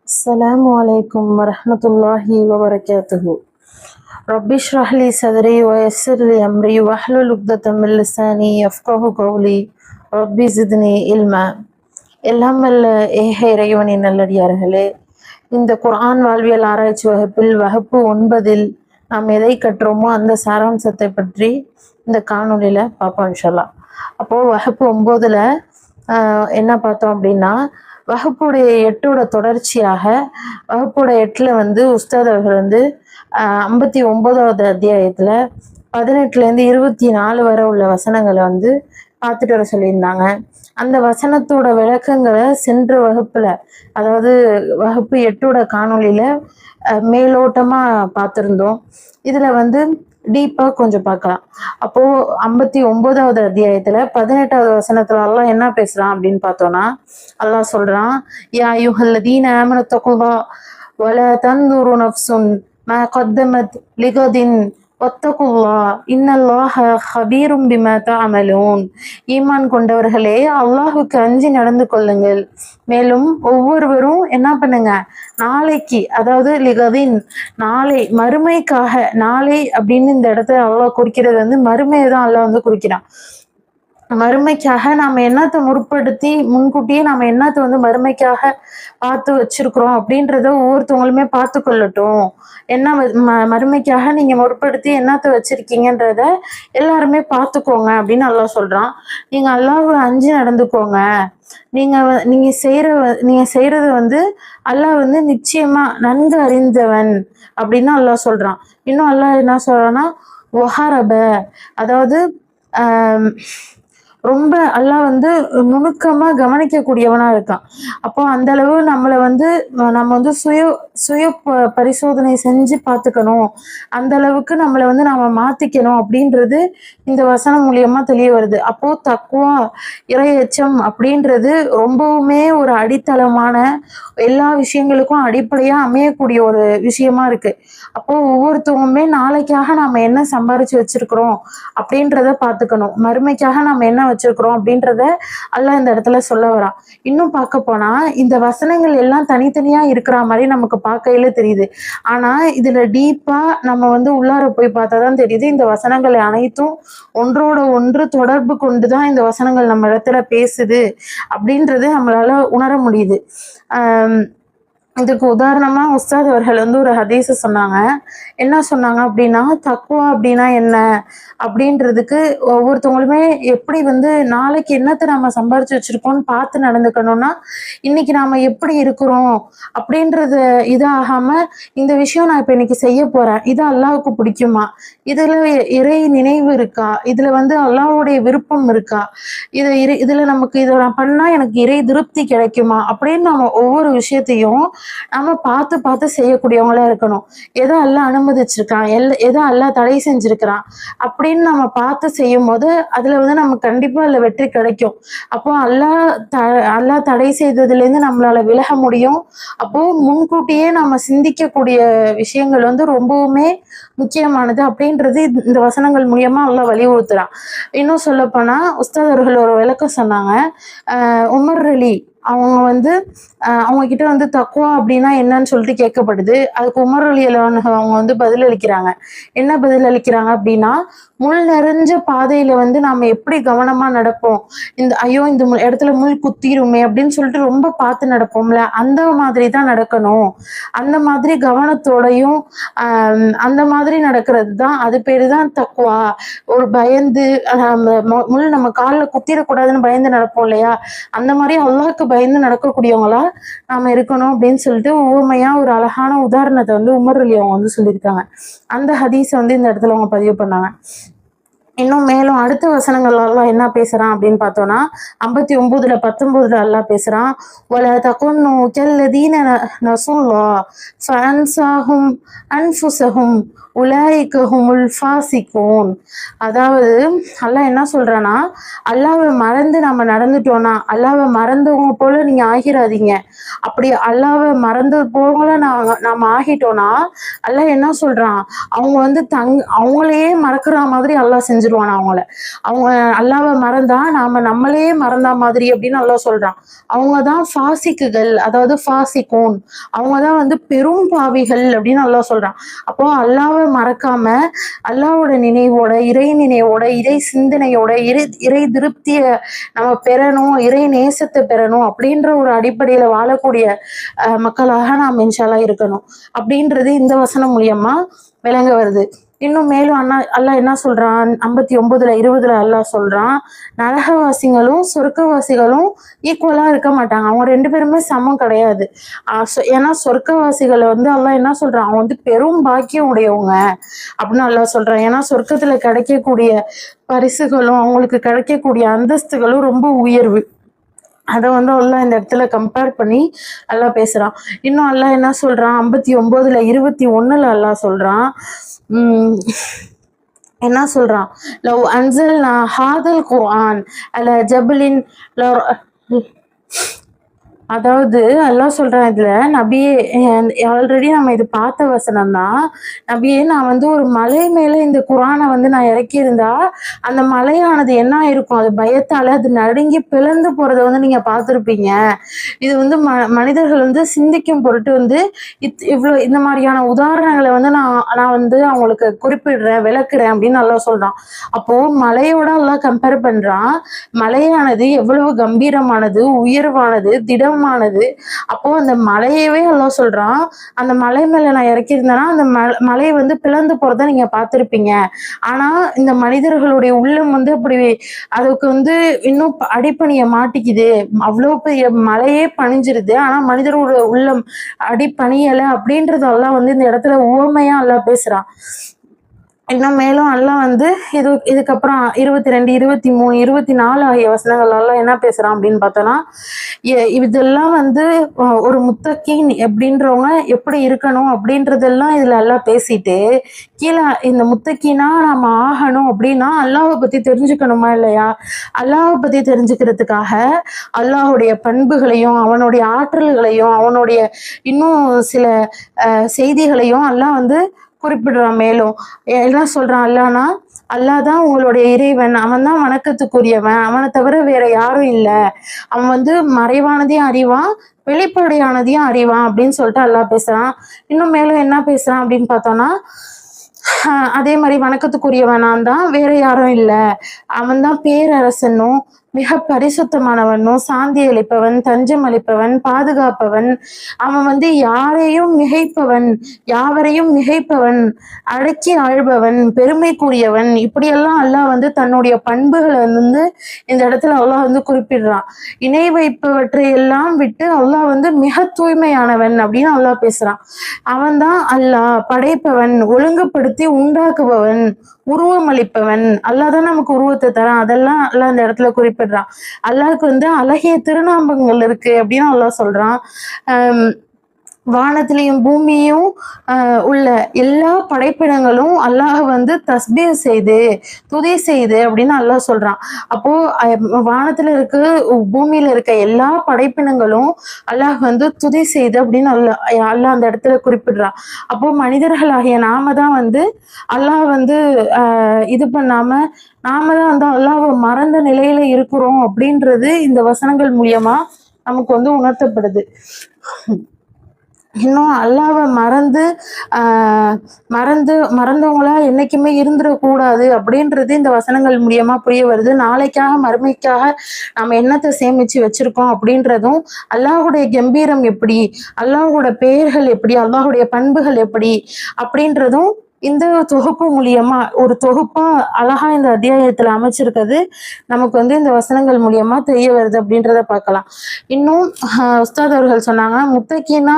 السلام عليكم ورحمة الله وبركاته. رب اشرح لي صدري ويسر لي أمري واحلل عقدة من لساني يفقه قولي رب زدني علما. எல்லாம் வல்ல ஏக இறைவனின் நல்லடியார்களே, இந்த குர்ஆன் வாழ்வியல் ஆராய்ச்சி வகுப்பில் வகுப்பு 9 நாம் எதை கற்றோமோ அந்த சாராம்சத்தை பற்றி இந்த காணொலியில பார்ப்போம் இன்ஷால்லா. அப்போ வகுப்பு 9ல என்ன பார்த்தோம் அப்படின்னா, வகுப்புடைய 8ஓட தொடர்ச்சியாக வகுப்புடைய 8ல் உஸ்தாத் அவர்கள் 59வது அத்தியாயத்துல 18லேருந்து 24 வரை உள்ள வசனங்களை பார்த்துட்டு வர சொல்லியிருந்தாங்க. அந்த வசனத்தோட விளக்கங்களை சென்ற வகுப்புல, அதாவது வகுப்பு 8ஓட காணொலியில மேலோட்டமா பார்த்துருந்தோம். இதுல டீப்பா கொஞ்சம் பார்க்கலாம். அப்போ 59வது அத்தியாயத்துல 18வது வசனத்துல அல்லாஹ் என்ன பேசுறான் அப்படின்னு பார்த்தோம்னா, அல்லாஹ் சொல்றான், யா அய்யுஹல்லதீன ஆமனு தக்குல்லாஹ் வலா தன்துரு நஃப்சுன் மா கத்தமத் லிகதின் வத்தகுல்லாஹ் இன்னல்லாஹ ஹபீரும் பிமா தஅமலூன். ஈமான் கொண்டவர்களே, அல்லாஹுக்கு அஞ்சி நடந்து கொள்ளுங்கள், மேலும் ஒவ்வொருவரும் என்ன பண்ணுங்க, நாளைக்கு, அதாவது லிகதின் நாளை, மறுமைக்காக. நாளை அப்படின்னு இந்த இடத்துல அல்லாஹ் குறிக்கிறது மறுமையை தான் அல்லாஹ் குறிக்கிறான். மறுமைக்காக நாம என்னத்தை முற்படுத்தி முன்கூட்டியே நாம என்னத்தை மறுமைக்காக பார்த்து வச்சிருக்கிறோம் அப்படின்றத ஒவ்வொருத்தவங்களுமே பார்த்து கொள்ளட்டும். என்ன மறுமைக்காக நீங்க முற்படுத்தி என்னத்தை வச்சிருக்கீங்கன்றத எல்லாருமே பார்த்துக்கோங்க அப்படின்னு அல்லாஹ் சொல்றான். நீங்க அல்லாஹ்வை அஞ்சி நடந்துக்கோங்க. நீங்க செய்யறது அல்லாஹ் நிச்சயமா நன்கு அறிந்தவன் அப்படின்னு அல்லாஹ் சொல்றான். இன்னும் அல்லாஹ் என்ன சொல்றான்னா, ஒஹரப, அதாவது ரொம்ப அல்லாஹ் நுணுக்கமா கவனிக்கக்கூடியவனா இருக்கான். அப்போ அந்த அளவு நம்மளை நம்ம சுய பரிசோதனை செஞ்சு பார்த்துக்கணும். அந்த அளவுக்கு நம்மளை நாம மாத்திக்கணும் அப்படின்றது இந்த வசனம் மூலியமா தெரிய வருது. அப்போ தக்குவா, இறையச்சம் அப்படின்றது ரொம்பவுமே ஒரு அடித்தளமான, எல்லா விஷயங்களுக்கும் அடிப்படையா அமையக்கூடிய ஒரு விஷயமா இருக்கு. அப்போ ஒவ்வொருத்தவங்களுமே நாளைக்காக நாம என்ன சம்பாரிச்சு வச்சிருக்கிறோம் அப்படின்றத பார்த்துக்கணும். மறுமைக்காக நாம என்ன வச்சிருக்கிறோம் அப்படின்றத அல்லாஹ் இந்த இடத்துல சொல்ல வரான். இன்னும் பார்க்க போனா இந்த வசனங்கள் எல்லாம் தனித்தனியா இருக்கிற மாதிரி நமக்கு பார்க்கையில தெரியுது. ஆனா இதுல டீப்பா நம்ம உள்ளார போய் பார்த்தாதான் தெரியுது, இந்த வசனங்கள் அனைத்தும் ஒன்றோட ஒன்று தொடர்பு கொண்டுதான் இந்த வசனங்கள் நம்ம இடத்துல பேசுது அப்படின்றது நம்மளால உணர முடியுது. இதுக்கு உதாரணமா உஸ்தாத் அவர்கள் ஒரு ஹதீஸ சொன்னாங்க. என்ன சொன்னாங்க அப்படின்னா, தக்குவா அப்படின்னா என்ன அப்படின்றதுக்கு ஒவ்வொருத்தவங்களுமே எப்படி நாளைக்கு என்னத்தை நம்ம சம்பாரிச்சு வச்சிருக்கோம்னு பார்த்து நடந்துக்கணும்னா, இன்னைக்கு நாம எப்படி இருக்கிறோம் அப்படின்றது இதாகாம, இந்த விஷயம் நான் இப்ப இன்னைக்கு செய்ய போறேன், இது அல்லாஹ்வுக்கு பிடிக்குமா, இதுல இறை நினைவு இருக்கா, இதுல அல்லாஹ்வுடைய விருப்பம் இருக்கா, இதுல நமக்கு இதை நான் பண்ணா எனக்கு இறை திருப்தி கிடைக்குமா அப்படின்னு நம்ம ஒவ்வொரு விஷயத்தையும் நம்ம பார்த்து பார்த்து செய்யக்கூடியவங்களா இருக்கணும். எதை அல்லாஹ் அனுமதிச்சிருக்கான், எதை அல்லாஹ் தடை செஞ்சிருக்கிறான் அப்படின்னு நம்ம பார்த்து செய்யும் போது அதுல நமக்கு கண்டிப்பா அதுல வெற்றி கிடைக்கும். அப்போ அல்லாஹ் தடை செய்ததுல இருந்து நம்மளால விலக முடியும். அப்போ முன்கூட்டியே நம்ம சிந்திக்கக்கூடிய விஷயங்கள் ரொம்பவுமே முக்கியமானது அப்படின்றது இந்த வசனங்கள் மூலியமா அல்லாஹ் வலியுறுத்துறான். இன்னும் சொல்ல போனா உஸ்தாத் அவர்கள் ஒரு விளக்கம் சொன்னாங்க. உமர் அலி அவங்க அவங்க கிட்ட தக்குவா அப்படின்னா என்னன்னு சொல்லிட்டு கேட்கப்படுது. அதுக்கு உமர் அலி அவங்க பதில் அளிக்கிறாங்க. என்ன பதில் அளிக்கிறாங்க அப்படின்னா, முள் நிறைஞ்ச பாதையில நாம எப்படி கவனமா நடப்போம், ஐயோ இந்த இடத்துல முள் குத்திருமே அப்படின்னு சொல்லிட்டு ரொம்ப பார்த்து நடப்போம்ல, அந்த மாதிரி தான் நடக்கணும். அந்த மாதிரி கவனத்தோடையும் அந்த மாதிரி நடக்கிறது தான், அது பேரு தான் தக்குவா. ஒரு பயந்து முள் நம்ம காலில் குத்திடக்கூடாதுன்னு பயந்து நடப்போம் இல்லையா, அந்த மாதிரி அல்லாஹ்க்கு பயந்து நடக்கக்கூடியவங்களா நாம இருக்கணும் அப்படின்னு சொல்லிட்டு ஊமையா ஒரு அழகான உதாரணத்தை உமர் அலி அவங்க சொல்லியிருக்காங்க. அந்த ஹதீஸை இந்த இடத்துல அவங்க பதிவு பண்ணாங்க. இன்னும் மேலும் அடுத்த வசனங்கள் அல்லாஹ் என்ன பேசுறான் அப்படின்னு பார்த்தோம்னா, 59ல 19ல அல்லாஹ் பேசுறான், வல தகுன்னு கல்லதீன நஸுல்லாஹ் ஃபஅன்ஸாஹும் அன்ஃபுஸஹும் உலாயிக ஹுமுல் ஃபாசிகூன். அதாவது அல்லாஹ் என்ன சொல்றான்னா, அல்லாஹ்வை மறந்து நம்ம நடந்துட்டோம்னா, அல்லாஹ்வை மறந்தவங்க போல நீங்க ஆகிராதீங்க. அப்படி அல்லாஹ்வை மறந்தது போல நாம ஆகிட்டோம்னா அல்லாஹ் என்ன சொல்றான், அவங்க வந்து அவங்களையே மறக்கிற மாதிரி அல்லாஹ் செஞ்சிருவான் அவங்கள. அவங்க அல்லாஹ்வை மறந்தா நம்மளையே மறந்தா மாதிரி அப்படின்னு அல்லாஹ் சொல்றான். அவங்கதான் ஃபாசிக்குகள், அதாவது ஃபாசிகூன், அவங்கதான் வந்து பெரும் பாவிகள் அப்படின்னு அல்லாஹ் சொல்றான். அப்போ அல்லாஹ்வை மறக்காம அல்லாஹ்வோட நினைவோட, இறை நினைவோட, இறை சிந்தனையோட, இறை திருப்திய நம்ம பெறணும், இறை நேசத்தை பெறணும் அப்படின்ற ஒரு அடிப்படையில வாழக்கூடிய மக்களாக நாம் இன்ஷா அல்லாஹ் இருக்கணும் அப்படின்றது இந்த வசனம் மூலியமா விளங்க வருது. இன்னும் மேலும் அல்லாஹ் என்ன சொல்றான், 59:20 அல்லாஹ் சொல்றான், நரகவாசிகளும் சொர்க்கவாசிகளும் ஈக்குவலா இருக்க மாட்டாங்க, அவங்க 2 பேருமே சமம் கிடையாது. ஏன்னா சொர்க்கவாசிகளை வந்து அல்லாஹ் என்ன சொல்றான், அவங்க வந்து பெரும் பாக்கியம் உடையவங்க அப்படின்னு அல்லாஹ் சொல்றான். ஏன்னா சொர்க்கத்துல கிடைக்கக்கூடிய பரிசுகளும் அவங்களுக்கு கிடைக்கக்கூடிய அந்தஸ்துகளும் ரொம்ப உயர்வு. அதை வந்து அல்லாஹ் இந்த இடத்துல கம்பேர் பண்ணி அல்லாஹ் பேசுறான். இன்னும் அல்லாஹ் என்ன சொல்றான், 59:21 அல்லாஹ் சொல்றான், என்ன சொல்றான், லவ் அன்சல்னா ஹாதல் குர்ஆன் அல ஜபலின், அதாவது அல்லாஹ் சொல்றான் இதுல, நபியே, ஆல்ரெடி நம்ம இது பார்த்த வசனம் தான், நபியே நான் வந்து ஒரு மலை மேல இந்த குரானை வந்து நான் இறக்கி இருந்தா அந்த மலையானது என்ன ஆயிருக்கும், அது பயத்தால அது நடுங்கி பிளந்து போறதை வந்து நீங்க பார்த்துருப்பீங்க. இது வந்து மனிதர்கள் வந்து சிந்திக்கும் பொருட்டு வந்து இவ்வளவு இந்த மாதிரியான உதாரணங்களை வந்து நான் வந்து அவங்களுக்கு குறிப்பிடுறேன், விளக்குறேன் அப்படின்னு அல்லாஹ் சொல்றான். அப்போ மலையோட அல்லாஹ் கம்பேர் பண்றான். மலையானது எவ்வளவு கம்பீரமானது, உயர்வானது, திடமானது. அப்போ அந்த மலையவே அல்லாஹ் சொல்றான், அந்த மலை மேல நான் இறக்கியிருந்தேன்னா அந்த மலை வந்து பிளந்து போறத நீங்க பார்த்திருப்பீங்க. ஆனா இந்த மனிதர்களுடைய உள்ளம் வந்து அப்படி அதுக்கு வந்து இன்னும் அடிப்பணிய மாட்டிக்குது. அவ்வளவு பெரிய மலையே பணிஞ்சிருது, ஆனா மனிதரோட உள்ளம் அடிப்பணியல அப்படின்றது அல்லாஹ் வந்து இந்த இடத்துல உவமையா அல்லாஹ் பேசுறான். இன்னும் மேலும் அல்லாஹ் வந்து இதுக்கப்புறம் 22, 23, 24 ஆகிய வசனங்கள் எல்லாம் என்ன பேசுறான் அப்படின்னு பார்த்தோம்னா, இதெல்லாம் வந்து ஒரு முத்தகீன் அப்படின்றவங்க எப்படி இருக்கணும் அப்படின்றதெல்லாம் இதுல எல்லாம் பேசிட்டு, கீழே இந்த முத்தகீனா நம்ம ஆகணும் அப்படின்னா அல்லாஹை பத்தி தெரிஞ்சுக்கணுமா இல்லையா? அல்லாஹை பத்தி தெரிஞ்சுக்கிறதுக்காக அல்லாஹுடைய பண்புகளையும் அவனுடைய ஆற்றல்களையும் அவனுடைய இன்னும் சில செய்திகளையும் அல்லாஹ் வந்து குறிப்பிடுறான். மேலும் என்ன சொல்றான் அல்லாஹ்னா, அல்லாஹ் தான் உங்களுடைய இறைவன், அவன் தான் வணக்கத்துக்குரியவன், அவனை தவிர வேற யாரும் இல்லை, அவன் வந்து மறைவானதையும் அறிவான், வெளிப்படையானதையும் அறிவான் அப்படின்னு சொல்லிட்டு அல்லாஹ் பேசுறான். இன்னும் மேலும் என்ன பேசுறான் அப்படின்னு பார்த்தோம்னா, அதே மாதிரி வணக்கத்துக்குரியவன் நான் தான், வேற யாரும் இல்லை, அவன் தான் பேரரசனும் மிக பரிசுத்தமானவனும் சாந்தி அளிப்பவன், தஞ்சம் அளிப்பவன், பாதுகாப்பவன், அவன் வந்து யாரையும் மிகைப்பவன், யாவரையும் மிகைப்பவன், அடக்கி ஆழ்பவன், பெருமைக்குரியவன், இப்படியெல்லாம் அல்லாஹ் வந்து தன்னுடைய பண்புகளை வந்து இந்த இடத்துல அல்லாஹ் வந்து குறிப்பிடுறான். இணை வைப்பவற்றை எல்லாம் விட்டு அல்லாஹ் வந்து மிக தூய்மையானவன் அப்படின்னு அல்லாஹ் பேசுறான். அவன் தான் அல்லாஹ் படைப்பவன், ஒழுங்குபடுத்தி உண்டாக்குபவன், உருவம் அளிப்பவன். அல்லாஹ் தான் நமக்கு உருவத்தை தரான், அதெல்லாம் அல்லாஹ் இந்த இடத்துல குறிப்பிடுறான். அல்லாஹ்க்கு வந்து அழகிய திருநாமங்கள் இருக்கு அப்படின்னு அல்லாஹ் சொல்றான். வானத்திலையும் பூமியும் உள்ள எல்லா படைப்பினங்களும் அல்லாஹ் வந்து தஸ்பீஹ் செய்து துதி செய்து அப்படின்னு அல்லாஹ் சொல்றான். அப்போ வானத்துல இருக்க பூமியில இருக்க எல்லா படைப்பினங்களும் அல்லாஹ் வந்து துதி செய்து அப்படின்னு அல்லாஹ் அந்த இடத்துல குறிப்பிடுறான். அப்போ மனிதர்களாகிய நாம தான் வந்து அல்லாஹ் வந்து இது பண்ணாம நாம தான் வந்து அல்லாஹ்வை மறந்த நிலையில இருக்கிறோம் அப்படின்றது இந்த வசனங்கள் மூலியமா நமக்கு வந்து உணர்த்தப்படுது. இன்னும் அல்லாஹ்வை மறந்தவங்களா என்னைக்குமே இருந்துடக்கூடாது அப்படின்றது இந்த வசனங்கள் மூலியமா புரிய வருது. நாளைக்காக மறுமைக்காக நாம என்னத்தை சேமிச்சு வச்சிருக்கோம் அப்படின்றதும், அல்லாஹுடைய கம்பீரம் எப்படி, அல்லாஹோட பெயர்கள் எப்படி, அல்லாஹுடைய பண்புகள் எப்படி அப்படின்றதும் இந்த தொகுப்பு மூலியமா ஒரு தொகுப்பா அழகா இந்த அத்தியாயத்துல அமைச்சிருக்கிறது நமக்கு வந்து இந்த வசனங்கள் மூலியமா தெரிய வருது அப்படின்றத பார்க்கலாம். இன்னும் உஸ்தாத் அவர்கள் சொன்னாங்க, முத்தகீனா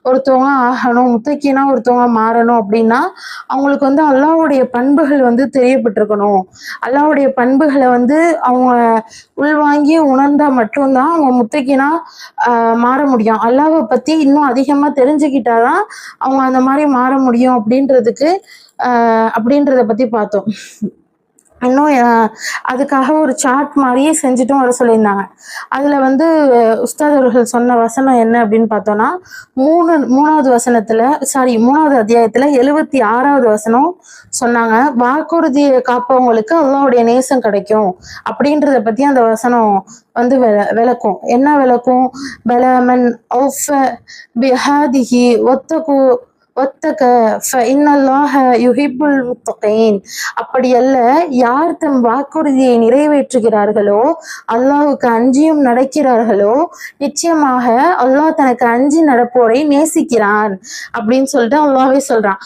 ஒருத்தவங்க ஆகணும், முத்தகீனா ஒருத்தவங்க மாறணும் அப்படின்னா அவங்களுக்கு வந்து அல்லாஹ்வுடைய பண்புகள் வந்து தெரியப்பட்டிருக்கணும். அல்லாஹ்வுடைய பண்புகளை வந்து அவங்க உள்வாங்கி உணர்ந்தா மட்டும்தான் அவங்க முத்தகீனா மாற முடியும். அல்லாஹ்வை பத்தி இன்னும் அதிகமா தெரிஞ்சுக்கிட்டாதான் அவங்க அந்த மாதிரி மாற முடியும் அப்படின்றத பத்தி பார்த்தோம். இன்னும் அதுக்காக ஒரு சார்ட் மாதிரியே செஞ்சுட்டும் வர சொல்லியிருந்தாங்க. அதுல வந்து உஸ்தாத் அவர்கள் சொன்ன வசனம் என்ன அப்படின்னு பார்த்தோம்னா, மூணாவது வசனத்துல, சாரி, 3வது அத்தியாயத்துல 76வது வசனம் சொன்னாங்க. வாக்குறுதியை காப்பவங்களுக்கு அல்லாஹ்வுடைய நேசம் கிடைக்கும் அப்படின்றத பத்தி அந்த வசனம் வந்து விளக்கும். என்ன விளக்கும்? பலமன் ஔஃப பிஹாதிஹி ஒத்தகு ஒத்தக இன்னல்லாஹ யுஹிப்புல் முத்தகீன். அப்படி அல்ல, யார் தம் வாக்குறுதியை நிறைவேற்றுகிறார்களோ, அல்லாஹ்வுக்கு அஞ்சியும் நடக்கிறார்களோ, நிச்சயமாக அல்லாஹ் தனக்கு அஞ்சி நடப்போரை நேசிக்கிறான் அப்படின்னு சொல்லிட்டு அல்லாஹ்வே சொல்றான்.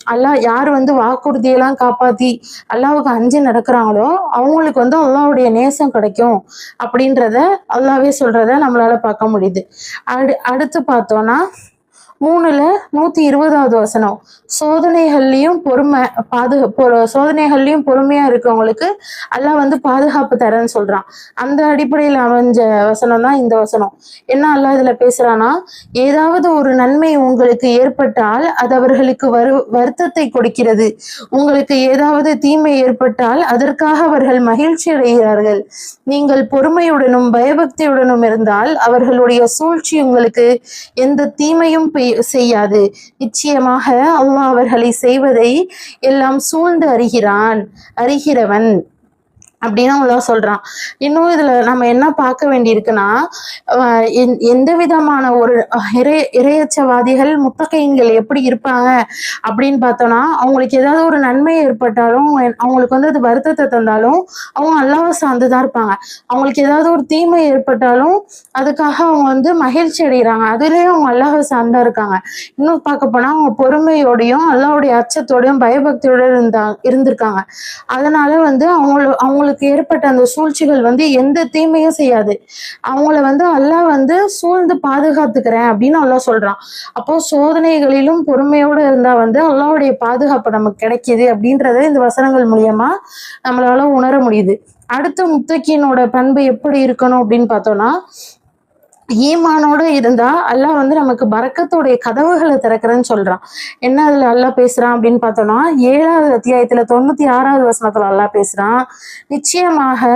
அல்லாஹ் யார் வந்து வாக்குறுதியெல்லாம் காப்பாத்தி அல்லாஹ்வுக்கு அஞ்சி நடக்கிறாங்களோ அவங்களுக்கு வந்து அல்லாஹ்வுடைய நேசம் கிடைக்கும் அப்படின்றத அல்லாஹ்வே சொல்றத நம்மளால பார்க்க முடியுது. அடுத்து பார்த்தோம்னா 3ல 120வது வசனம், சோதனைகள்லயும் சோதனைகள்லயும் பொறுமையா இருக்கவங்களுக்கு அல்லாஹ் வந்து பாதுகாப்பு தரேன்னு சொல்றான். அந்த அடிப்படையில் அமைஞ்ச வசனம் தான் இந்த வசனம். என்ன அல்லாஹ் இதுல பேசுறான்னா, ஏதாவது ஒரு நன்மை உங்களுக்கு ஏற்பட்டால் அது அவர்களுக்கு வருத்தத்தை கொடுக்கிறது. உங்களுக்கு ஏதாவது தீமை ஏற்பட்டால் அதற்காக அவர்கள் மகிழ்ச்சி அடைகிறார்கள். நீங்கள் பொறுமையுடனும் பயபக்தியுடனும் இருந்தால் அவர்களுடைய சூழ்ச்சி உங்களுக்கு எந்த தீமையும் செய்யாது. நிச்சயமாக அல்லாஹ் அவர்களை செய்வதை எல்லாம் சூழ்ந்து அறிகிறவன் அப்படின்னு அல்லாஹ் சொல்றான். இன்னும் இதுல நம்ம என்ன பார்க்க வேண்டியிருக்குன்னா, எந்த விதமான ஒரு இறையச்சவாதிகள் முத்தகைன்கள் எப்படி இருப்பாங்க அப்படின்னு பார்த்தோம்னா, அவங்களுக்கு ஏதாவது ஒரு நன்மை ஏற்பட்டாலும் அவங்களுக்கு வந்து அது வருத்தத்தை தந்தாலும் அவங்க அல்லாஹ்வை சார்ந்துதான் இருப்பாங்க. அவங்களுக்கு ஏதாவது ஒரு தீமை ஏற்பட்டாலும் அதுக்காக அவங்க வந்து மகிழ்ச்சி அடைகிறாங்க. அதுலயும் அவங்க அல்லாஹ்வை சார்ந்தா இருக்காங்க. இன்னும் பார்க்க போனா அவங்க பொறுமையோடையும் அல்லாஹ்வுடைய அச்சத்தோடையும் பயபக்தியோட இருந்திருக்காங்க. அதனால வந்து அவங்களுக்கு ஏற்பட்ட அந்த சூழ்ச்சிகள் வந்து எந்த தீமையும் செய்யாது. அவங்கள வந்து அல்லாஹ் வந்து சூழ்ந்து பாதுகாத்துக்கிறேன் அப்படின்னு அல்லாஹ் சொல்றான். அப்போ சோதனைகளிலும் பொறுமையோட இருந்தா வந்து அல்லாஹ்வுடைய பாதுகாப்பு நமக்கு கிடைக்குது அப்படின்றத இந்த வசனங்கள் மூலியமா நம்மளால உணர முடியுது. அடுத்த முத்தகீனோட பண்பு எப்படி இருக்கணும் அப்படின்னு பார்த்தோம்னா, ஈமானோட இருந்தா அல்லாஹ் வந்து நமக்கு பரக்கத்தோடைய கதவுகளை திறக்கிறேன்னு சொல்றான். என்ன அதுல அல்லாஹ் பேசுறான் அப்படின்னு பார்த்தோம்னா, 7வது அத்தியாயத்துல 96வது வசனத்துல அல்லாஹ் பேசுறான். நிச்சயமாக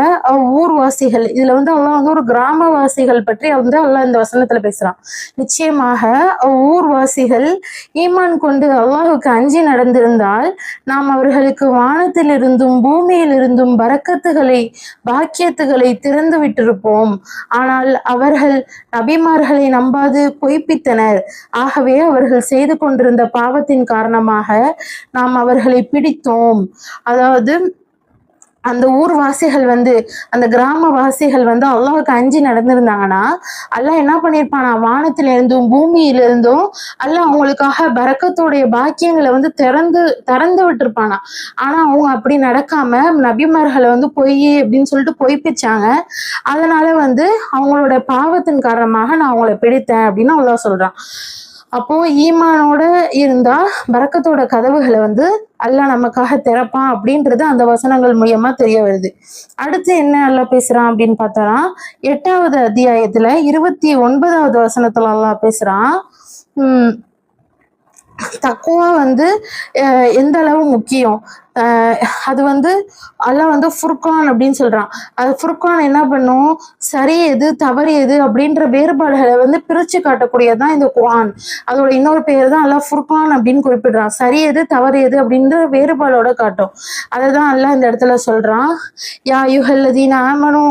ஊர்வாசிகள், இதுல வந்து அல்லாஹ் வந்து ஒரு கிராமவாசிகள் பற்றி வந்து அல்லாஹ் இந்த வசனத்துல பேசுறான். நிச்சயமாக ஊர்வாசிகள் ஈமான் கொண்டு அல்லாஹுக்கு அஞ்சி நடந்திருந்தால் நாம் அவர்களுக்கு வானத்திலிருந்தும் பூமியிலிருந்தும் பாக்கியத்துகளை திறந்து விட்டிருப்போம். ஆனால் அவர்கள் நபிமார்களை நம்பாது பொய்ப்பித்தனர். ஆகவே அவர்கள் செய்து கொண்டிருந்த பாவத்தின் காரணமாக நாம் அவர்களை பிடித்தோம். அதாவது அந்த ஊர்வாசிகள் வந்து, அந்த கிராமவாசிகள் வந்து அல்லாஹுக்கு அஞ்சி நடந்திருந்தாங்கன்னா அல்லாஹ் என்ன பண்ணியிருப்பானா, வானத்தில இருந்தும் பூமியிலிருந்தும் அல்லாஹ் அவங்களுக்காக பரக்கத்தோடைய பாக்கியங்களை வந்து திறந்து விட்டுருப்பானா. ஆனா அவங்க அப்படி நடக்காம நபிமார்களை வந்து பொய் அப்படின்னு சொல்லிட்டு பொய்ப்பிச்சாங்க. அதனால வந்து அவங்களோட பாவத்தின் காரணமாக நான் அவங்கள பிடித்தேன் அப்படின்னு அல்லாஹ் சொல்றான். அப்போ ஈமானோட இருந்தா பரக்கத்தோட கதவுகளை வந்து அல்லாஹ் நமக்காக திறப்பான் அப்படின்றது அந்த வசனங்கள் மூலியமா தெரிய வருது. அடுத்து என்ன அல்லாஹ் பேசுறான் அப்படின்னு பார்த்தோம்னா, 8வது அத்தியாயத்துல 29வது வசனத்துல அல்லாஹ் பேசுறான். தக்குவா வந்து எந்த அளவு முக்கியம், அது வந்து அல்லாஹ் வந்து ஃபுர்கான் அப்படின்னு சொல்றான். அது ஃபுர்கான் என்ன பண்ணும், சரி எது தவறு எது அப்படின்ற வேறுபாடுகளை வந்து பிரிச்சு காட்டக்கூடியதான் இந்த குர்ஆன். அதோட இன்னொரு பேர் தான் அல்லாஹ் ஃபுர்கான் அப்படின்னு குறிப்பிடுறான். சரி எது தவறு எது அப்படின்ற வேறுபாடோட காட்டும். அததான் அல்லாஹ் இந்த இடத்துல சொல்றான். யா அய்யுஹல்லதீன ஆமனூ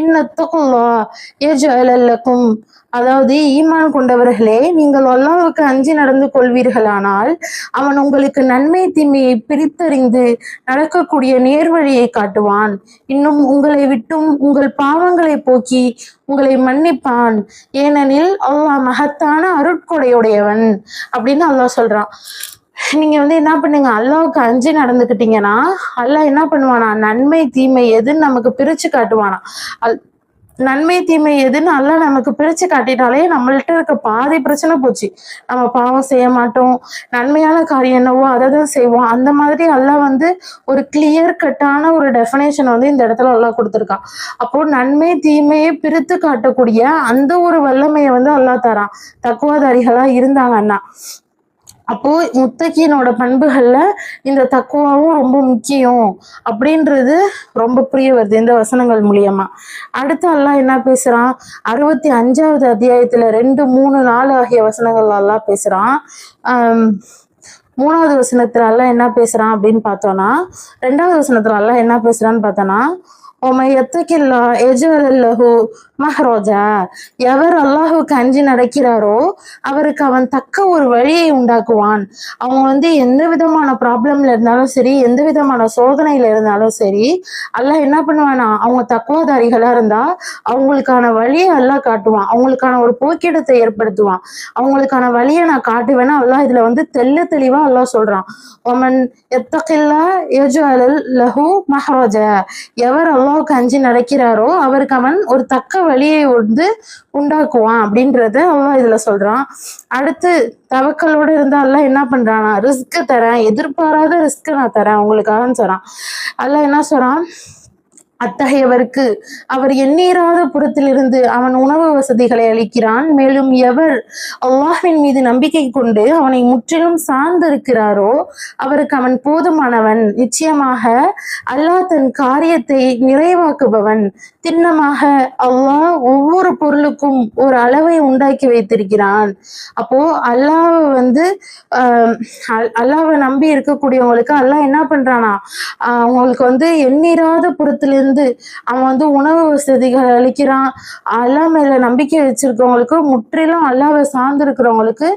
இன்னத்தகுல்லாஹ் யஜ்அல் லக்கும், அதாவது ஈமான் கொண்டவர்களே, நீங்கள் அல்லாஹ்வுக்கு அஞ்சி நடந்து கொள்வீர்களானால் அவன் உங்களுக்கு நன்மை தீமையை பிரித்தறிந்து நடக்கக்கூடிய நேர்வழியை காட்டுவான். இன்னும் உங்களை விட்டும் உங்கள் பாவங்களை போக்கி உங்களை மன்னிப்பான். ஏனெனில் அல்லாஹ் மகத்தான அருட்கொடையுடையவன் அப்படின்னு அல்லாஹ் சொல்றான். நீங்க வந்து என்ன பண்ணுங்க, அல்லாஹ்வுக்கு அஞ்சி நடந்துக்கிட்டீங்கன்னா அல்லாஹ் என்ன பண்ணுவானா, நன்மை தீமை எதுன்னு நமக்கு பிரிச்சு காட்டுவானா. நன்மை தீமை எதுன்னு அல்லாஹ் நமக்கு பிரிச்சு காட்டிட்டாலே நம்மள்ட்ட இருக்க பாதி பிரச்சனை போச்சு. நம்ம பாவம் செய்ய மாட்டோம், நன்மையான காரியம் என்னவோ அதை தான் செய்வோம். அந்த மாதிரி அல்லாஹ் வந்து ஒரு கிளியர் கட்டான ஒரு டெஃபினேஷன் வந்து இந்த இடத்துல அல்லாஹ் கொடுத்துருக்கான். அப்போ நன்மை தீமையை பிரித்து காட்டக்கூடிய அந்த ஒரு வல்லமையை வந்து அல்லாஹ் தரான் தக்குவாதாரிகளா இருந்தாங்கன்னா. அப்போ முத்தகீனோட பண்புகள்ல இந்த தக்குவாவும் ரொம்ப முக்கியம் அப்படின்றது ரொம்ப புரிய வருது இந்த வசனங்கள் மூலியமா. அடுத்து அல்லாஹ் என்ன பேசுறான், 65வது அத்தியாயத்துல 2, 3, 4 ஆகிய வசனங்கள் அல்லாஹ் பேசுறான். 3வது வசனத்துல அல்லாஹ் என்ன பேசுறான் அப்படின்னு பார்த்தோம்னா, 2வது வசனத்துல அல்லாஹ் என்ன பேசுறான்னு பார்த்தோம்னா, மஹ்ரோஜா, எவர் அல்லாஹுக்கு அஞ்சி நடக்கிறாரோ அவருக்கு அவன் தக்க ஒரு வழியை உண்டாக்குவான். அவங்க எந்த விதமான ப்ராப்ளம்ல இருந்தாலும் சரி, எந்த விதமான சோதனையில இருந்தாலும் சரி, அல்லாஹ் என்ன பண்ணுவானா, அவங்க தக்குவதாரிகளா இருந்தா அவங்களுக்கான வழியை அல்லாஹ் காட்டுவான். அவங்களுக்கான ஒரு போக்கிடத்தை ஏற்படுத்துவான். அவங்களுக்கான வழியை நான் காட்டுவேன்னா அல்லாஹ் இதுல தெள்ள தெளிவா அல்லாஹ் சொல்றான். ஒமன் எத்தகில்லா யஜ்அல் லஹு மஹ்ரஜா, எவர் அல்லாஹ்வுக்கு அஞ்சி நடக்கிறாரோ அவருக்கு அவன் ஒரு தக்க வழியை உண்டாக்குவான் அப்படின்றத அல்லாஹ் இதுல சொல்றான். அடுத்து தவக்கலோட இருந்தா அல்லாஹ் என்ன பண்றானா, ரிஸ்க் தரேன், எதிர்பாராத ரிஸ்க் நான் தரேன் உங்களுக்காகன்னு சொல்றான். அல்லாஹ் என்ன சொல்றான், அத்தகையவருக்கு அவர் எண்ணீராத புறத்திலிருந்து அவன் உணவு வசதிகளை அளிக்கிறான். மேலும் எவர் அல்லாஹ்வின் மீது நம்பிக்கை கொண்டு அவனை முற்றிலும் சார்ந்திருக்கிறாரோ அவருக்கு அவன் போதுமானவன். நிச்சயமாக அல்லாஹ் தன் காரியத்தை நிறைவாக்குபவன். திண்ணமாக அல்லாஹ் ஒவ்வொரு பொருளுக்கும் ஒரு அளவை உண்டாக்கி வைத்திருக்கிறான். அப்போ அல்லாஹ்வை நம்பி இருக்கக்கூடியவங்களுக்கு அல்லாஹ் என்ன பண்றானா, அவங்களுக்கு எண்ணீராத புறத்திலிருந்து அவன் உணவு வசதிகள் அளிக்கிறான். அல்லாஹ் மேல நம்பிக்கை வச்சிருக்கவங்களுக்கு, முற்றிலும் அல்லாஹ்வை சார்ந்து இருக்கிறவங்களுக்கு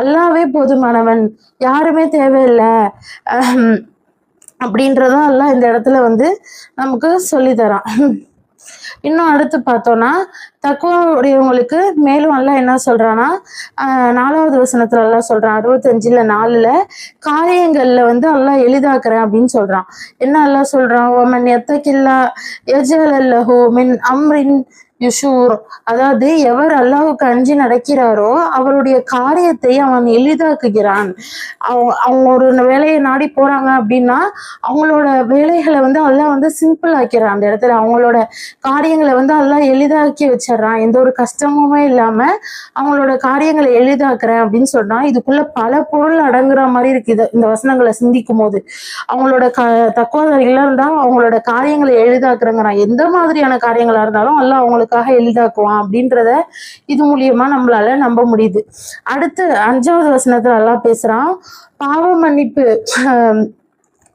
அல்லாஹ்வே போதுமானவன், யாருமே தேவையில்லை அப்படின்றத அல்லாஹ் இந்த இடத்துல நமக்கு சொல்லி தரான். இன்னும் அடுத்து பார்த்தோம்னா, தக்குவா உடையவங்களுக்கு மேலும் அல்லாஹ் என்ன சொல்றான்னா, 4வது வசனத்துல அல்லாஹ் சொல்றான், 65:4 காரியங்கள்ல அல்லாஹ் எளிதாக்குறேன் அப்படின்னு சொல்றான். என்ன அல்லாஹ் சொல்றான், ஒமன் எத்தகில்லா யஜ்அல் லஹு மின் அம்ரின் யுஷூர், அதாவது எவர் அல்லாஹ்வுக்கு அஞ்சி நடக்கிறாரோ அவருடைய காரியத்தை அவன் எளிதாக்குகிறான். அவங்க ஒரு வேலையை நாடி போறாங்க அப்படின்னா அவங்களோட வேலைகளை அல்லாஹ் சிம்பிள் ஆக்கிறான். அந்த இடத்துல அவங்களோட காரியங்களை அல்லாஹ் எளிதாக்கி வச்சிடறான். எந்த ஒரு கஷ்டமுமே இல்லாம அவங்களோட காரியங்களை எளிதாக்குறேன் அப்படின்னு சொல்றான். இதுக்குள்ள பல பொருள் அடங்குற மாதிரி இருக்கு இந்த வசனங்களை சிந்திக்கும் போது. அவங்களோட தக்குவாதாரிகளா இருந்தா அவங்களோட காரியங்களை எளிதாக்குறேங்கிறான். எந்த மாதிரியான காரியங்களா இருந்தாலும் அல்லாஹ் அவங்களுக்காக எளிதாக்குவான் அப்படின்றத இது மூலியமா நம்மளால நம்ப முடியுது. அடுத்து 5வது வசனத்துல அல்லாஹ் பேசுறான், பாவ மன்னிப்பு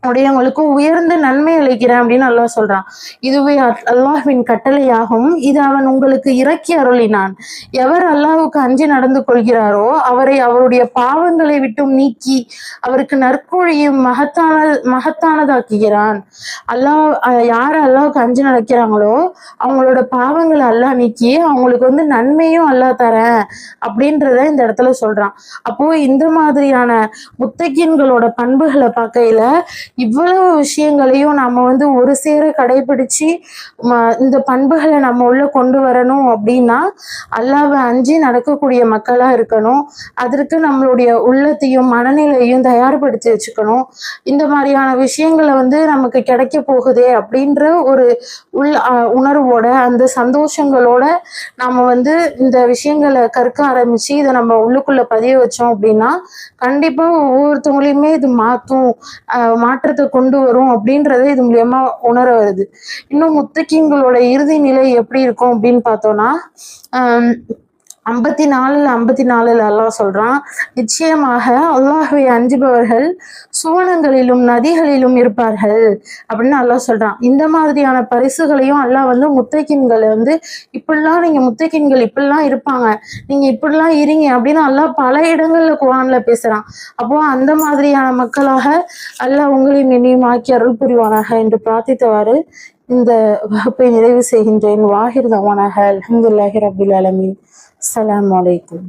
உடையவங்களுக்கு உயர்ந்த நன்மை அளிக்கிறேன் அப்படின்னு அல்லாஹ் சொல்றான். இதுவே அல்லாஹ்வின் கட்டளையாகும், இது அவன் உங்களுக்கு இறக்கி அருளினான். எவர் அல்லாஹ்வுக்கு அஞ்சி நடந்து கொள்கிறாரோ அவரை அவருடைய பாவங்களை விட்டும் நீக்கி அவருக்கு நற்கொழியும் மகத்தானதாக்குகிறான். யார் அல்லாஹ்வுக்கு அஞ்சி நடக்கிறாங்களோ அவங்களோட பாவங்களை அல்லாஹ் நீக்கி அவங்களுக்கு நன்மையும் அல்லாஹ் தரேன் அப்படின்றத இந்த இடத்துல சொல்றான். அப்போ இந்த மாதிரியான முத்தகீன்களோட பண்புகளை பார்க்கையில இவ்வளவு விஷயங்களையும் நம்ம ஒரு சேர கடைபிடிச்சு இந்த பண்புகளை நம்ம உள்ள கொண்டு வரணும் அப்படின்னா அல்லாஹ்வை அஞ்சி நடக்கக்கூடிய மக்களா இருக்கணும். அதற்கு நம்மளுடைய உள்ளத்தையும் மனநிலையும் தயார்படுத்தி வச்சுக்கணும். இந்த மாதிரியான விஷயங்களை நமக்கு கிடைக்க போகுதே அப்படின்ற ஒரு உணர்வோட, அந்த சந்தோஷங்களோட நம்ம இந்த விஷயங்களை கற்க ஆரம்பிச்சு இதை நம்ம உள்ளுக்குள்ள பதிய வச்சோம் அப்படின்னா கண்டிப்பா ஒவ்வொருத்தவங்களையுமே இது மாற்றத்தை கொண்டு வரும் அப்படின்றத இது மூலியமா உணர வருது. இன்னும் முத்தகீன்களோட இறுதி நிலை எப்படி இருக்கும் அப்படின்னு பார்த்தோம்னா, 54 அல்லாஹ் சொல்றான், நிச்சயமாக அல்லாஹ்வை அஞ்சுபவர்கள் சுவனங்களிலும் நதிகளிலும் இருப்பார்கள் அப்படின்னு அல்லாஹ் சொல்றான். இந்த மாதிரியான பரிசுகளையும் அல்லாஹ் முத்தகீன்களை இப்படிலாம் நீங்க முத்தகீன்கள் இப்படிலாம் இருப்பாங்க, நீங்க இப்படிலாம் இருங்க அப்படின்னு அல்லாஹ் பல இடங்கள்ல குர்ஆன்ல பேசுறான். அப்போ அந்த மாதிரியான மக்களாக அல்லாஹ் உங்களையும் என்னையும் ஆக்கி அருள் புரிவானாக என்று பிரார்த்தித்தவாறு இந்த வகுப்பை நிறைவு செய்கின்றேன். வாஹிர் தவானாக அல்ஹம்துலில்லாஹி ரப்பில் ஆலமீன். அஸ்ஸலாமு அலைக்கும்.